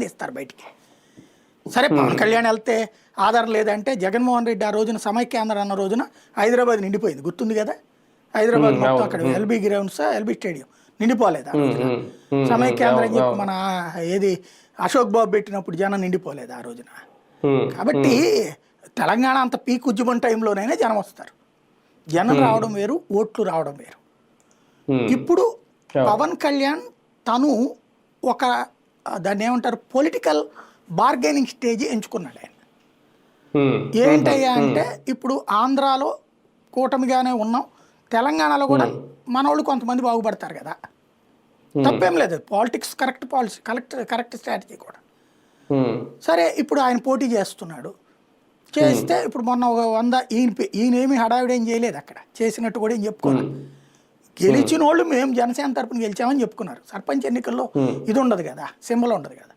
ఇస్తారు బయటికి. సరే పవన్ కళ్యాణ్ వెళ్తే ఆధారం లేదంటే జగన్మోహన్ రెడ్డి ఆ రోజున సమైక్యాంధ్ర అన్న రోజున హైదరాబాద్ నిండిపోయింది, గుర్తుంది కదా. హైదరాబాద్ మొత్తం అక్కడ ఎల్బీ గ్రౌండ్స్, ఎల్బీ స్టేడియం నిండిపోలేదు ఆ రోజున. సమైక్యాంధ్ర అని చెప్పి మన ఏది అశోక్ బాబు పెట్టినప్పుడు జనం నిండిపోలేదు ఆ రోజున. కాబట్టి తెలంగాణ అంత పీక్ ఉద్యమం టైంలోనైనా జనం వస్తారు. జనం రావడం వేరు, ఓట్లు రావడం వేరు. ఇప్పుడు పవన్ కళ్యాణ్ తను ఒక దాన్ని ఏమంటారు పొలిటికల్ బార్గెనింగ్ స్టేజ్ ఎంచుకున్నాడు ఆయన. ఏంటయ్యా అంటే ఇప్పుడు ఆంధ్రాలో కూటమిగానే ఉన్నాం, తెలంగాణలో కూడా మనోళ్ళు కొంతమంది బాగుపడతారు కదా, తప్పేం లేదు. Politics correct policy, correct strategy కూడా. సరే ఇప్పుడు ఆయన పోటీ చేస్తున్నాడు, చేస్తే ఇప్పుడు మొన్న 100 ఈయనేమి హడావిడి ఏం చేయలేదు, అక్కడ చేసినట్టు కూడా ఏం చెప్పుకోవాలి. గెలిచిన వాళ్ళు మేము జనసేన తరపున గెలిచామని చెప్పుకున్నారు. సర్పంచ్ ఎన్నికల్లో ఇది ఉండదు కదా, సింబల్ ఉండదు కదా.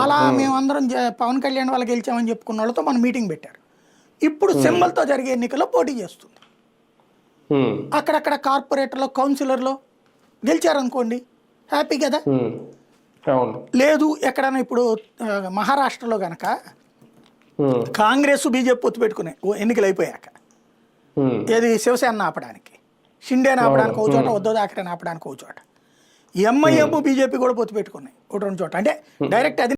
అలా మేమందరం పవన్ కళ్యాణ్ వాళ్ళు గెలిచామని చెప్పుకున్న వాళ్ళతో మనం మీటింగ్ పెట్టారు. ఇప్పుడు సింబల్తో జరిగే ఎన్నికల్లో పోటీ చేస్తుంది. అక్కడక్కడ కార్పొరేటర్లో, కౌన్సిలర్లో గెలిచారనుకోండి, హ్యాపీ కదా. లేదు ఎక్కడైనా ఇప్పుడు మహారాష్ట్రలో కనుక కాంగ్రెస్ బీజేపీ పొత్తు పెట్టుకునే ఎన్నికలు అయిపోయాక, ఏది శివసేన ఆపడానికి, షిండేని ఆపడానికి ఒక చోట, ఉద్ధవ్ ఠాక్రేని ఆపడానికి ఒక చోట, ఎంఐఎం బీజేపీ కూడా పొత్తు పెట్టుకున్నాయి ఒకటి రెండు చోట. అంటే డైరెక్ట్ అది